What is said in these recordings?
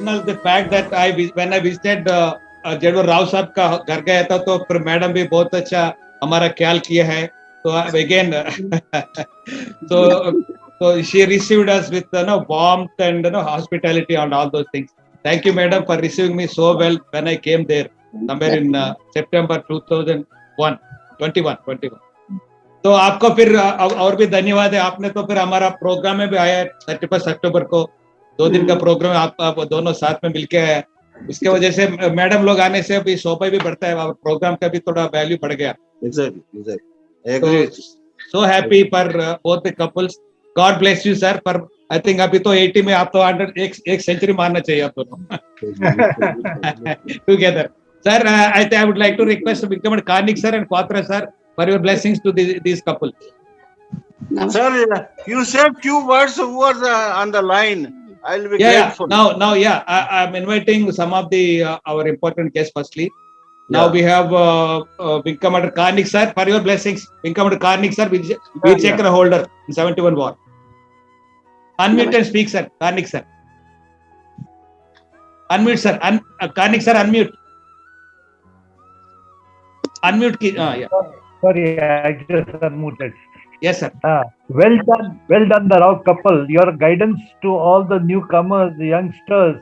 acknowledge the fact that when I visited JWO Rao साहब का घर गया था तो फिर मैडम भी बहुत अच्छा हमारा ख्याल किया है. So again, so she received us with warmth and hospitality and all those things. Thank you, madam, for receiving me so well when I came there somewhere in September 2021. तो आपको फिर और भी धन्यवाद है. आपने तो फिर हमारा प्रोग्राम में भी आया 31 अक्टूबर को 2 दिन का प्रोग्राम आप दोनों साथ में मिलके आया. इसके वजह से मैडम लोग आने से अभी शोभा भी बढ़ता है और प्रोग्राम का भी थोड़ा वैल्यू बढ़ गया. Exactly. I agree. So happy for both the couples. God bless you, sir. For I think अभी तो 80 में आप तो 100 एक सेंचुरी मारना चाहिए आप दोनों together. Sir, I would like to request Vikram Karnik sir and Quatra sir for your blessings to these couples. Sir, you said few words who are on the line. I'll be grateful. Now, I'm inviting some of the our important guests firstly. Now we have Wing Commander Karnik sir for your blessings. Wing Commander Karnik sir, Veer Chakra holder in 71 war. Unmute and speak, sir. Karnik sir. Unmute, sir. Karnik sir, unmute. Unmute. Yeah. Sorry, I just unmuted. Yes, sir. Well done, the Rao couple. Your guidance to all the newcomers, the youngsters,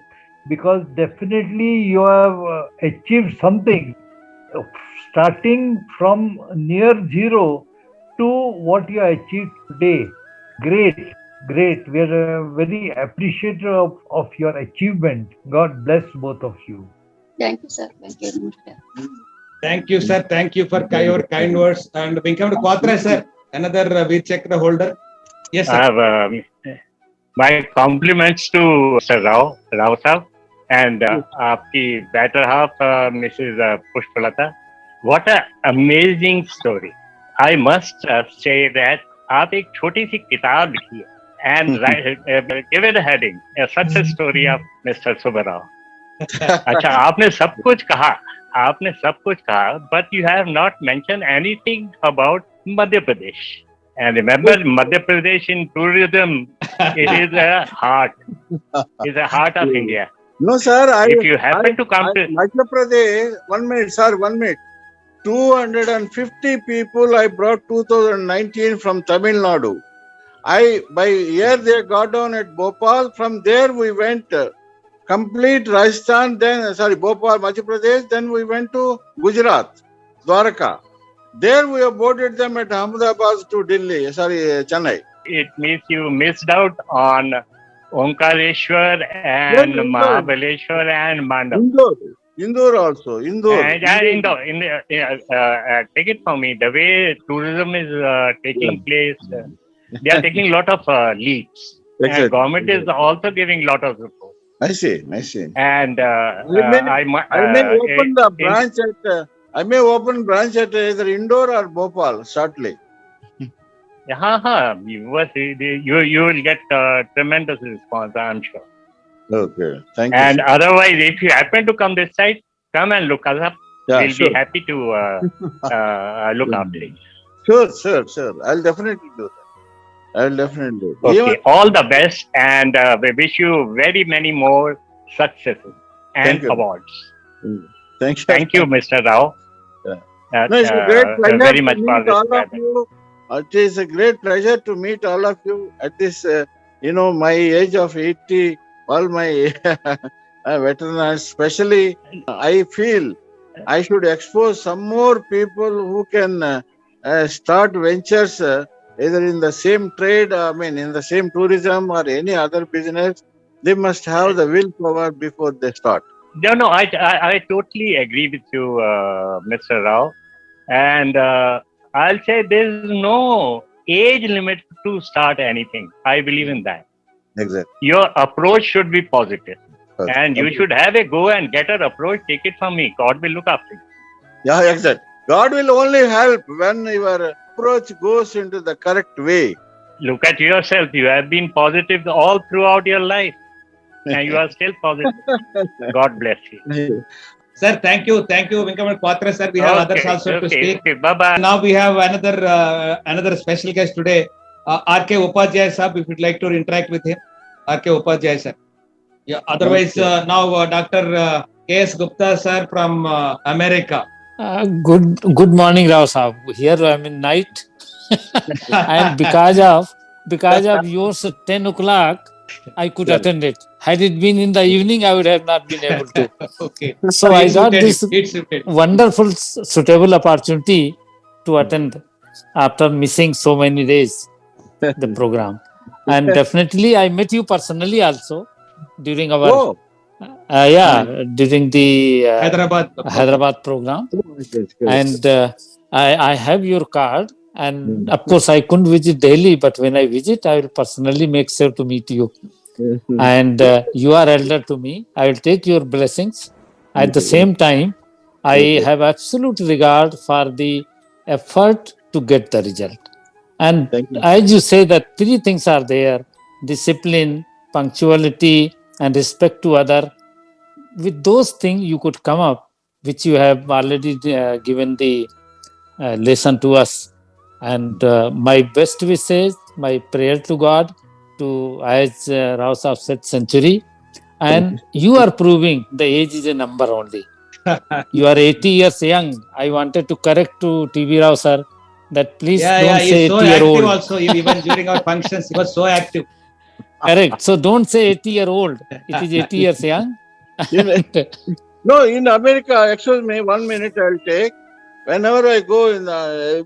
because definitely you have achieved something, starting from near zero to what you achieved today. Great. We are very appreciative of your achievement. God bless both of you. Thank you, sir. Thank you very much, sir. Thank you, sir. Thank you for your kind words. And we come to Quatra, sir, another Veer Chakra holder. Yes, sir. I have my compliments to Mr. Rao sir, and आपकी better half, Mrs. Pushpalata. What an amazing story! I must say that आप एक छोटी सी किताब लिखी है and give it a heading, a success story of Mr. Subba Rao. अच्छा, आपने सब कुछ कहा, but you have not mentioned anything about Madhya Pradesh. And remember, Madhya Pradesh in tourism, it is a heart. It's the heart of India. No, sir. If you happen to come to Madhya Pradesh, 1 minute, sir, 1 minute. 250 people I brought 2019 from Tamil Nadu. By year they got down at Bhopal. From there we went complete Rajasthan, Bhopal, Madhya Pradesh. Then we went to Gujarat, Dwarka. There we boarded them at Ahmedabad to Chennai. It means you missed out on Omkareshwar and Mahabaleshwar and Mandap. Indore also. Indore. Take it from me. The way tourism is taking place, they are taking a lot of leads. Exactly. And government is also giving a lot of support. I see. And I may open branch at either Indore or Bhopal shortly. You will get tremendous response, I'm sure. Okay, thank you. And otherwise, if you happen to come this side, come and look us up. We'll be happy to look after you. Sure. I'll definitely do that. Okay, all the best, and we wish you very many more successes and awards. Thank you, Mr. Rao. It's a great pleasure very much to meet all of you. It is a great pleasure to meet all of you at this, my age of 80. All my veterans, especially, I feel I should expose some more people who can start ventures either in the same trade, in the same tourism or any other business. They must have the willpower before they start. No, I totally agree with you, Mr. Rao. And I'll say there's no age limit to start anything. I believe in that. Exactly. Your approach should be positive. Okay. And you should have a go and get an approach. Take it from me. God will look after you. Yeah, exactly. God will only help when your approach goes into the correct way. Look at yourself. You have been positive all throughout your life. And you are still positive. God bless you. Sir, thank you. Wing Commander Quatra, sir. We have others also to speak. Okay, bye-bye. Now we have another special guest today. R.K. Upadhyay sir, if you'd like to interact with him. R.K. Upadhyay sir. Yeah. Otherwise, Okay. now Dr. K.S. Gupta sir from America. Good morning, Rao Saab. Here I'm in night, and because of yours at 10 o'clock, I could Yeah. attend it. Had it been in the evening, I would have not been able to. Okay. So It I got suited you. this It suited. wonderful, suitable opportunity to attend after missing so many days the program. And definitely, I met you personally also during our Oh, during the Hyderabad program. Hyderabad program. that's great. And I have your card. And Mm. of course, I couldn't visit Delhi, but when I visit, I will personally make sure to meet you. And you are elder to me. I will take your blessings. At the same time, I Okay. have absolute regard for the effort to get the result. And Thank you. as you say, that three things are there: discipline, punctuality, and respect to other. With those things, you could come up, which you have already given the lesson to us. And my best wishes, my prayer to God, to as Rao Saab said, century. Thank And you are proving the age is a number only. You are 80 years young. I wanted to correct to TV Rao sir that please Yeah, yeah. don't He's say so 80-year active old. also. Even during our functions, he was so active. Correct. So don't say 80-year-old. It is 80 years young. you. No, in America, excuse me, 1 minute I'll take. Whenever I go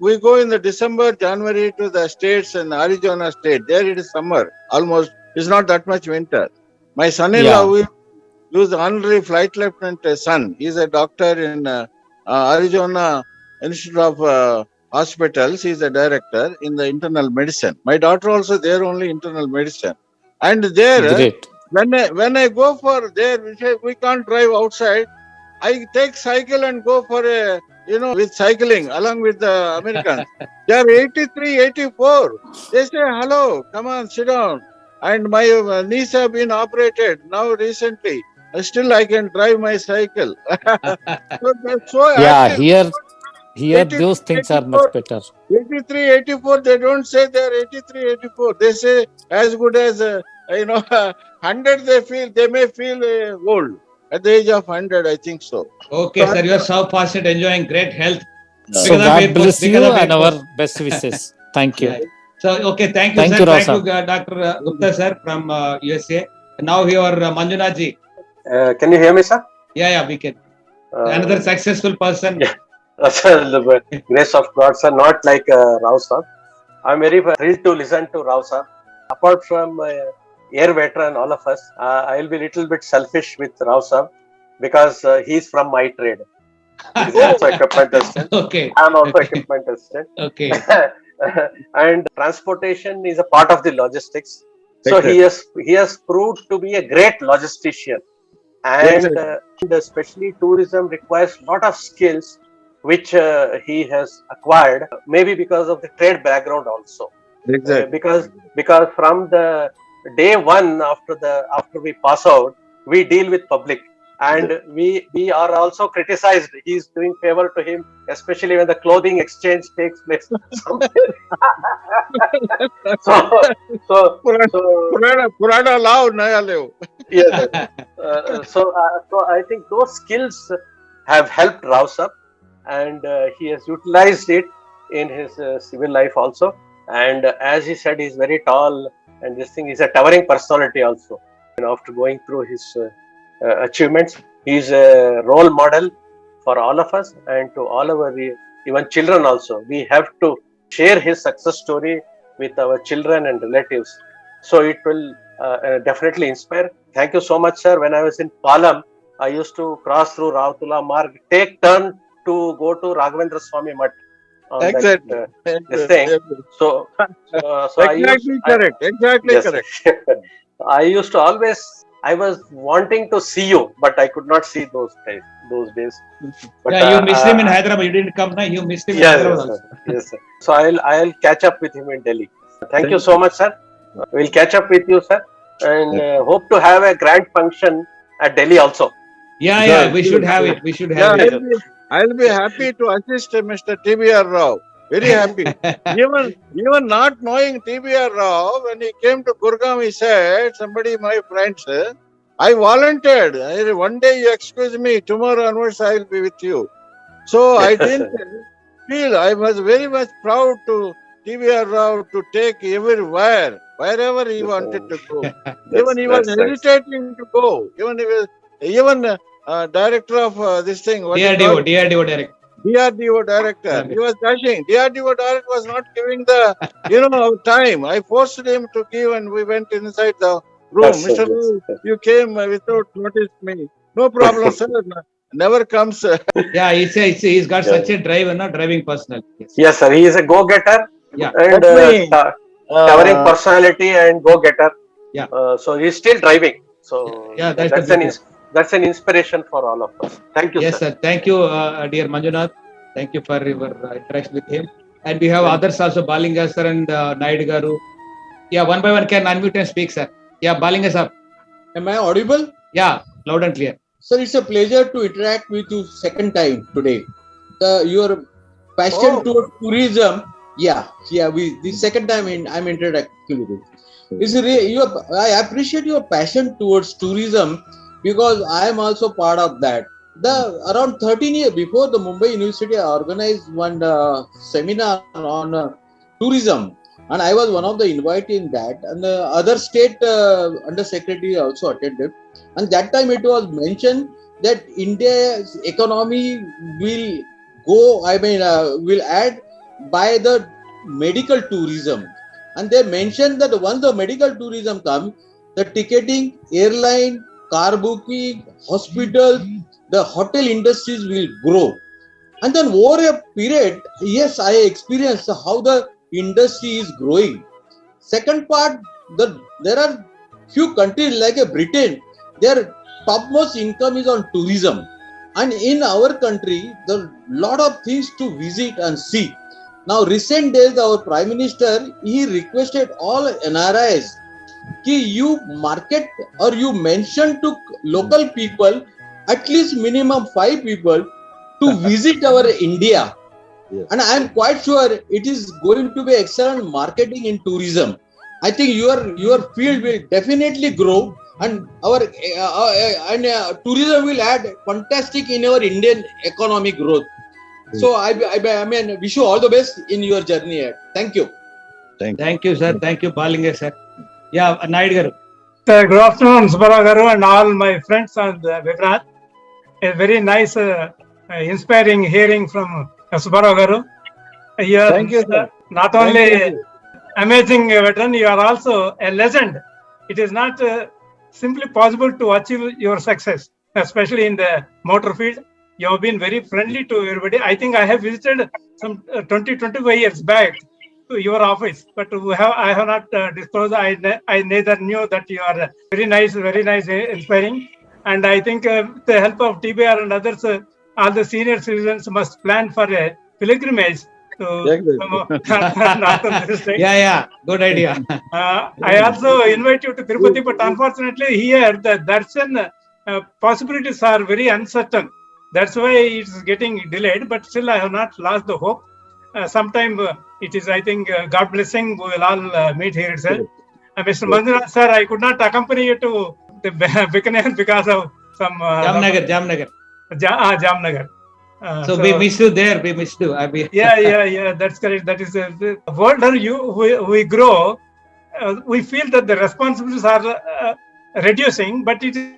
we go in the December, January to the states in Arizona state. There it is summer, almost. It's not that much winter. My son-in-law, Yeah. we use honorary flight lieutenant son. He's a doctor in Arizona Institute of Hospitals. He's a director in the internal medicine. My daughter also there only internal medicine. And there, Great. when I go for there, we can't drive outside. I take cycle and go for a, with cycling along with the Americans. They are 83, 84. They say, hello, come on, sit down. And my knees have been operated now recently. Still, I can drive my cycle. So they're so Yeah. active. Here 83, those things are much 84, better. 83, 84, they don't say they're 83, 84. They say as good as, 100 they may feel old. At the age of 100, I think so. Okay, sir. You are so fortunate, enjoying great health. So Because of God airport. bless Because you of and airport. our best wishes. Thank you. Yeah. So, okay. Thank you, Thank sir. you, Rao Thank you, Saab. Dr. Gupta, sir, from USA. Now, your Manjunath ji. Can you hear me, sir? Yeah, we can. Another Uh, successful person. yeah, sir, the grace of God, sir, not like Rao sir. I'm very thrilled to listen to Rao sir. Apart from air veteran, all of us, I'll be a little bit selfish with Rao sir because he's from my trade. He's also equipment assistant. Okay. I'm also equipment assistant. Okay. And transportation is a part of the logistics. So Exactly. he has proved to be a great logistician. And especially tourism requires a lot of skills which he has acquired, maybe because of the trade background also. Exactly. Because from the day one after we pass out, we deal with public, and we are also criticized. He's doing favor to him, especially when the clothing exchange takes place. so so so Purana lao, naya leo. yes. So I think those skills have helped Rao sir, and he has utilized it in his civil life also. And as he said, he's very tall, and this thing is a towering personality also. After going through his achievements, he's a role model for all of us and to all our even children also. We have to share his success story with our children and relatives. So it will definitely inspire. Thank you so much, sir. When I was in Palam, I used to cross through Rautula Marg, take turn to go to Raghavendra Swami Mutt on Exactly. this thing. So Exactly correct. Exactly yes, correct. I used to always. I was wanting to see you, but I could not see those days. But Yeah, you missed him in Hyderabad. You didn't come now. You missed him in Hyderabad yes, also. sir. Yes, sir. So I'll catch up with him in Delhi. Thank you so much, sir. We'll catch up with you, sir, and hope to have a grand function at Delhi also. Yeah, we should have it. We should have it. I'll be happy to assist Mr. TBR Rao. Very happy. Even not knowing TBR Rao, when he came to Gurgaon, he said, somebody, my friends, I volunteered. One day you excuse me, tomorrow onwards I will be with you. So I didn't feel, I was very much proud to TVR Rao to take everywhere, wherever he wanted to go. Even he was hesitating to go. Even director of this thing, what do you call DRDO it? direct. DRDO director. He was dashing. DRDO director was not giving the, time. I forced him to give, and we went inside the room. Mr. Rao, you came without notice me. No problem, sir. Never comes. Yeah, he's got such a drive and not driving personality. Yes, sir. He is a go-getter Yeah. and towering personality and go-getter. Yeah. So he's still driving. So Yeah, that's an inspiration for all of us. Thank you, Yes, sir. Thank you, dear Manjunath. Thank you for your interaction with him. And we have others also, Balinga sir and Naidu Garu. Yeah, one by one can unmute and speak, sir. Yeah, Balinga sir. Am I audible? Yeah, loud and clear. Sir, it's a pleasure to interact with you second time today. Your passion towards tourism, the second time I'm interacting with it. I appreciate your passion towards tourism because I am also part of that. Around 13 years before the Mumbai University organized one seminar on tourism, and I was one of the invitees in that, and the other state under secretary also attended. And that time it was mentioned that India's economy will will add by the medical tourism. And they mentioned that once the medical tourism comes, the ticketing, airline, car booking, hospitals, the hotel industries will grow. And then over a period, yes, I experienced how the industry is growing. Second part, there are few countries like Britain, their topmost income is on tourism. And in our country, there are a lot of things to visit and see. Now, recent days, our Prime Minister, he requested all NRIs कि you market or you mention to local people, at least minimum 5 people to visit our India. Yes. And I am quite sure it is going to be excellent marketing in tourism. I think your field will definitely grow, and our tourism will add fantastic in our Indian economic growth. So I wish you all the best in your journey ahead. Thank you. Thank you, sir. Thank you, Balinga sir. Yeah, Naidu Garu. Good afternoon, Subbarao Garu and all my friends on the webinar. A very nice, inspiring hearing from Subbarao Garu. Thank you, sir. Not only amazing veteran, you are also a legend. It is not simply possible to achieve your success, especially in the motor field. You have been very friendly to everybody. I think I have visited some 25 years back to your office, but I have not disclosed. I neither knew that you are very nice, inspiring. And I think with the help of TBR and others, all the senior citizens must plan for a pilgrimage to northern district. Yeah, good idea. I also invite you to Tirupati, but unfortunately here the darshan possibilities are very uncertain. That's why it's getting delayed, but still I have not lost the hope. Sometime it is, I think, God blessing, we will all meet here itself. Mr. Manjunath sir, I could not accompany you to the Bikaner because of some... Jamnagar. Jamnagar. So we missed you there. We missed you. Yeah, that's correct. That is the older we grow, we feel that the responsibilities are reducing, but it is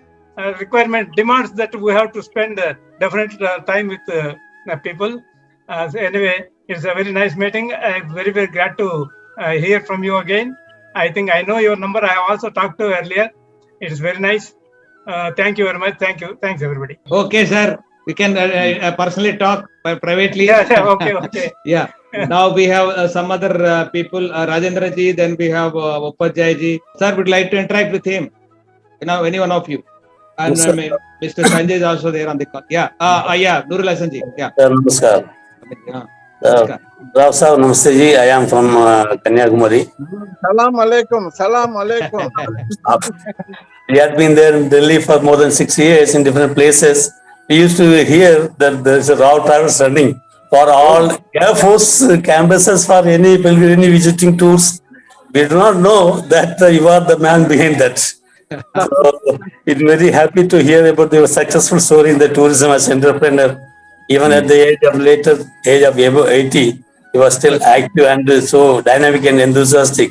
requirement demands that we have to spend definite time with people. So anyway, it's a very nice meeting. I'm very glad to hear from you again. I think I know your number. I have also talked to earlier. It is very nice. Thank you very much. Thanks everybody. Okay, sir. We can personally talk privately. Yeah, okay. Yeah. Now we have some other people, Rajendra ji, then we have Upadhyay ji. Sir, would like to interact with him. Any one of you. And Mr. Sanjay is also there on the call. Yeah. Nurul Hasan ji. Yeah. Namaskar. Rao sir, namaste ji. I am from Kanyakumari. Salam alaikum. We had been there in Delhi for more than 6 years in different places. We used to hear that there is a Rao Travels running for all Air Force campuses for any visiting tours. We do not know that you are the man behind that. So it's very happy to hear about your successful story in the tourism as entrepreneur. Even at the later age of above 80, you are still active and so dynamic and enthusiastic.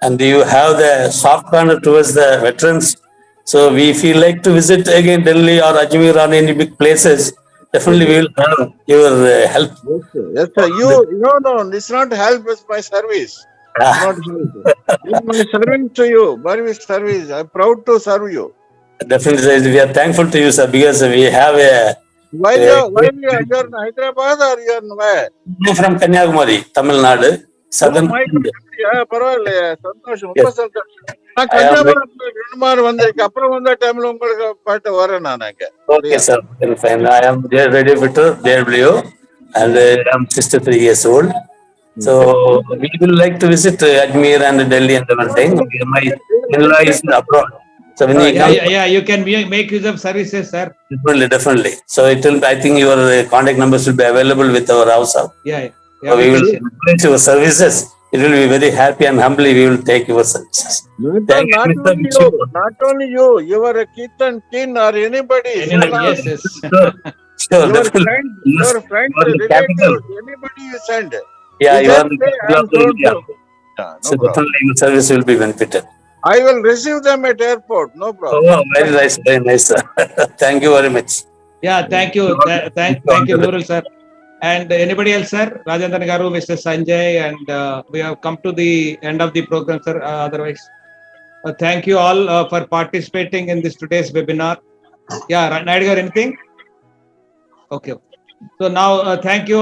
And you have the soft corner towards the veterans. So we feel like to visit again Delhi or Ajmer or any big places. Definitely we will have your help. Yes, sir. Yes, sir. No, it's not help, it's my service. It's not help. It's my service to you. Service. I'm proud to serve you. Definitely, we are thankful to you, sir, because we have While you're in Hyderabad or you're in where? I'm from Kanyakumari, Tamil Nadu, southern my India. பரவாயில்லையே சந்தோஷம் ரொம்ப Yes, சந்தோஷம் நான் I am very, Kanyakumari 2 மாதம் வந்திருக்கேன் அப்புறம் வந்த டைம்ல உங்களுக்கு பாட்டு வரேன் நான் அங்க okay, sir. Very fine. I am ready with JWO and I'm 63 years old. So we will like to visit Ajmer and Delhi and everything. My in-law is abroad. So when you come, You can make use of services, sir. definitely. So it will, I think your contact numbers will be available with our house. Yeah. So we will utilize your services. It will be very happy and humbly we will take your services. Thank you, Mr. Vichu. Not only you, your kith and kin or anybody. Yes. Sure, Your definitely. friends, Yes, your friends, you are the capital. relatives, anybody you send. Yeah, you are just the say, capital "I'm of the so India. and so." Yeah, So no problem. definitely your service will be benefited. I will receive them at airport. No problem. Oh, very nice, sir. Thank you very much. Yeah, thank you. Thank you, Nurul, sir. And anybody else, sir? Rajendran Garu, Mr. Sanjay, and we have come to the end of the program, sir. Otherwise, thank you all for participating in this today's webinar. Yeah, Naidu garu, anything? Okay. So now, thank you,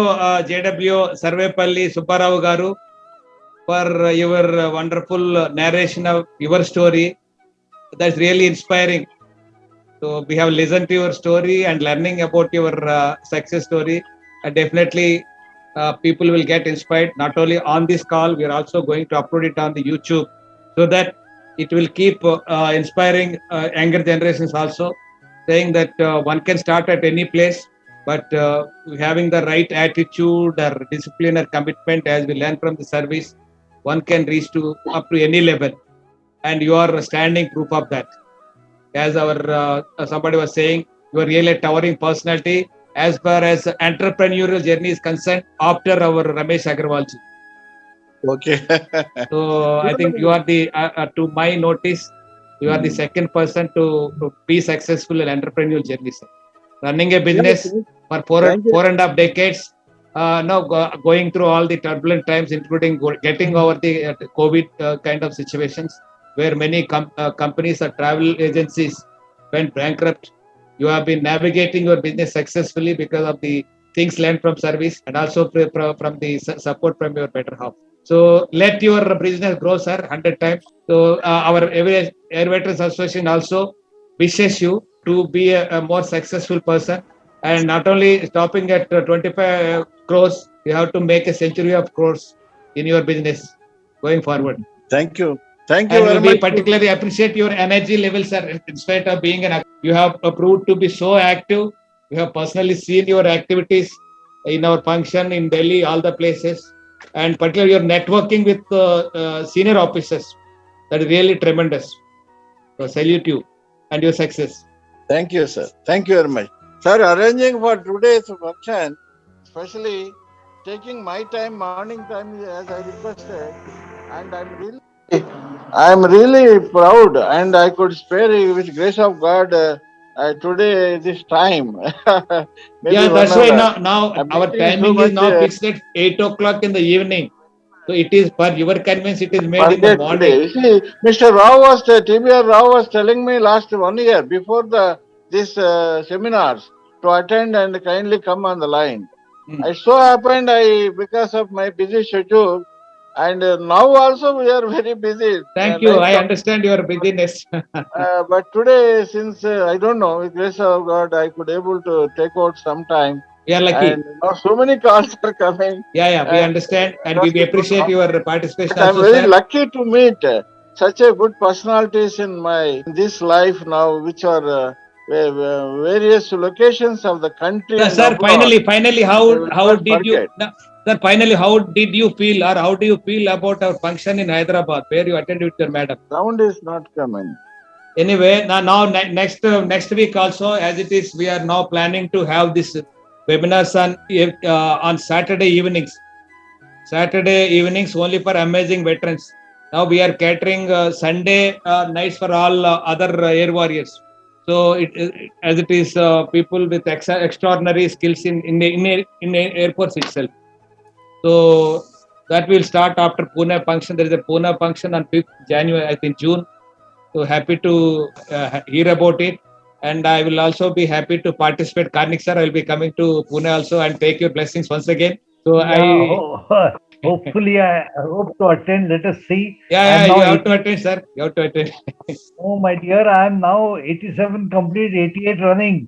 JWO Sarvepalli Subbarao Garu, for your wonderful narration of your story. That's really inspiring. So we have listened to your story and learning about your success story. Definitely, people will get inspired. Not only on this call, we are also going to upload it on the YouTube so that it will keep inspiring younger generations also, saying that one can start at any place, but having the right attitude or discipline or commitment, as we learn from the service, one can reach to up to any level. And you are a standing proof of that. As our somebody was saying, you are really a towering personality as far as entrepreneurial journey is concerned after our Ramesh Agarwal ji. Okay. So I think you are the, to my notice, you are the second person to be successful in entrepreneurial journey, sir. Running a business for four and a half decades, going through all the turbulent times, including getting over the COVID kind of situations, where many companies or travel agencies went bankrupt. You have been navigating your business successfully because of the things learned from service and also from the support from your better half. So let your business grow, sir, 100 times. So our Air Veterans Association also wishes you to be a more successful person, and not only stopping at 25 crores, you have to make a century of crores in your business going forward. Thank you. Thank you And very we much. particularly appreciate your energy levels, sir. In spite of being you have proved to be so active. We have personally seen your activities in our function in Delhi, all the places, and particularly your networking with senior officers. That is really tremendous. So salute you and your success. Thank you, sir. Thank you very much. Sir, arranging for today's function, especially taking my time, morning time, as I requested, and I'm really proud, and I could spare you with grace of God today this time. Yeah, that's why now our timing is now fixed at 8 o'clock in the evening. So it is for your convenience, it is made in the morning. See, Mr. Rao TBR Rao was telling me last 1 year before this seminars to attend and kindly come on the line. It so happened because of my busy schedule, and now also we are very busy. Thank you. I understand your busyness. But today, since I don't know, with grace of God, I could able to take out some time. Yeah, lucky. And now so many calls are coming. Yeah, we understand, and we appreciate your participation. I'm very lucky to meet such a good personalities in this life now, which are various locations of the country. Sir, finally, how did you? Sir, finally, how did you feel, or how do you feel about our function in Hyderabad, where you attended with your madam? Sound is not coming. Anyway, next week also, as it is, we are now planning to have this webinars on Saturday evenings. Saturday evenings only for amazing veterans. Now we are catering Sunday nights for all other air warriors. So as it is, people with extraordinary skills in Air Force itself. So that will start after Pune function. There is a Pune function on 5th January, I think June. So happy to hear about it. And I will also be happy to participate. Karnik sir, I will be coming to Pune also and take your blessings once again. So hopefully I hope to attend. Let us see. Yeah, you have to attend, sir. You have to attend. Oh my dear, I am now 87 complete, 88 running.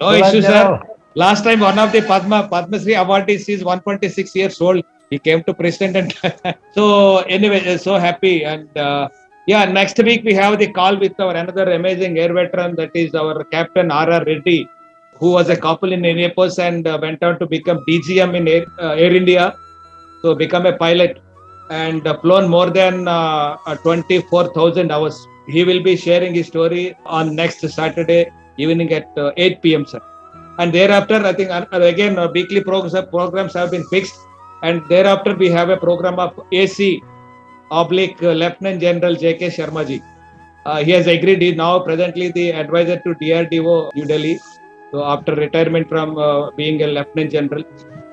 No issue, sir. Last time one of the Padma Shri awardees is 126 years old. He came to president and so anyway, so happy. And next week we have the call with our another amazing air veteran, that is our Captain Rao Retd, who was a couple in Air Force and went on to become DGM in Air India. So become a pilot and flown more than 24,000 hours. He will be sharing his story on next Saturday evening at 8 p.m. sir. And thereafter, I think again weekly programs have been fixed. And thereafter we have a program of AC / Lieutenant General J.K. Sharma ji. He has agreed. He is now presently the advisor to DRDO New Delhi. So after retirement from being a Lieutenant General,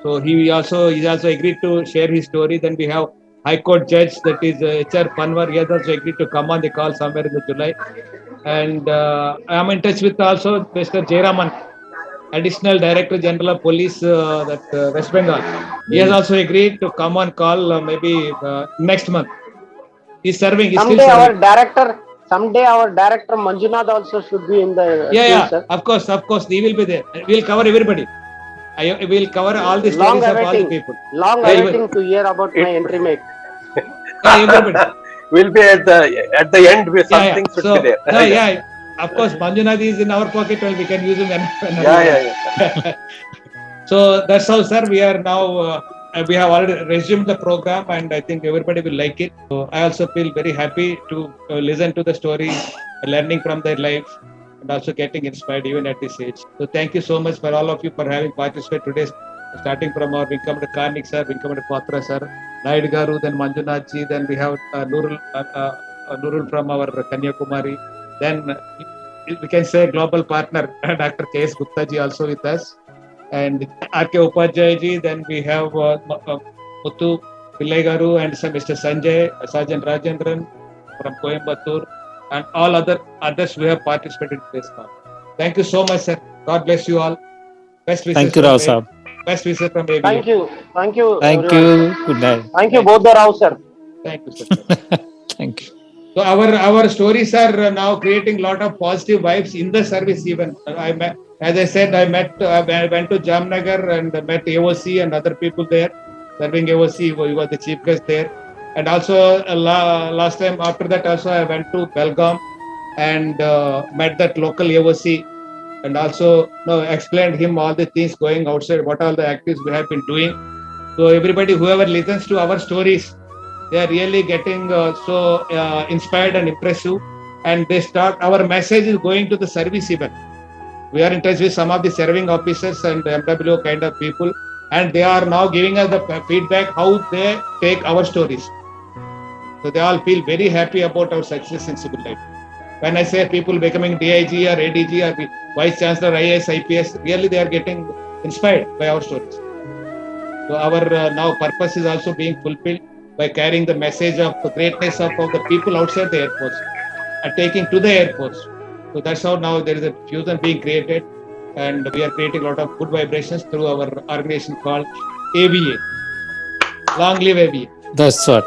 so he also agreed to share his story. Then we have High Court Judge, that is HR Panwar. He has also agreed to come on the call somewhere in the July. And I am in touch with also Mr. Jayaraman, Additional Director General of Police, West Bengal. He has also agreed to come on call maybe next month. He's serving. He's someday our director Manjunath also should be in the team, sir. Of course, he will be there. We will cover everybody. We will cover all the stories of all the people. Awaiting to hear about my entry mate. Everybody. We'll be at the end with something should be there. Of course, Manjunath is in our pocket. Well, we can use him. So that's how, sir. We are now. We have already resumed the program, and I think everybody will like it. So I also feel very happy to listen to the stories, learning from their lives, and also getting inspired even at this age. So thank you so much for all of you for having participated today, starting from our Wing Commander Karnik sir, Wing Commander Patra sir, Naidu Garu, then Manjunath ji, then we have Nurul from our Kanyakumari, then we can say global partner Dr. K.S. Gupta ji also with us, and R.K. Upadhyay ji, then we have Muthu Pillai Garu and Mr. Sanjay, Sergeant Rajendran from Coimbatore, and all others who have participated in this call. Thank you so much, sir. God bless you all. Best wishes. Thank you, Rao sir. Best wishes from AVA. Thank you. Thank you. Good night. Thank you both the Rao sir. Thank you, sir. Thank you. So our stories are now creating a lot of positive vibes in the service. Even as I said, I went to Jamnagar and met AOC and other people there, serving AOC. He was the chief guest there. And also last time after that also I went to Belagum and met that local AOC and also explained him all the things going outside, what all the activities we have been doing. So everybody, whoever listens to our stories, they are really getting so inspired and impressive, and they start. Our message is going to the service even. We are in touch with some of the serving officers and MWO kind of people, and they are now giving us the feedback how they take our stories. So they all feel very happy about our success in civil life. When I say people becoming DIG or ADG or Vice Chancellor, IAS, IPS, really they are getting inspired by our stories. So our now purpose is also being fulfilled by carrying the message of the greatness of the people outside the Air Force and taking to the Air Force. So that's how now there is a fusion being created, and we are creating a lot of good vibrations through our organization called AVA. Long live AVA. That's what.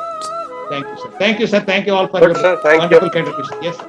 Thank you, sir. Thank you, sir. Thank you all for Good, your sir. Thank wonderful you. contribution. Yes, sir.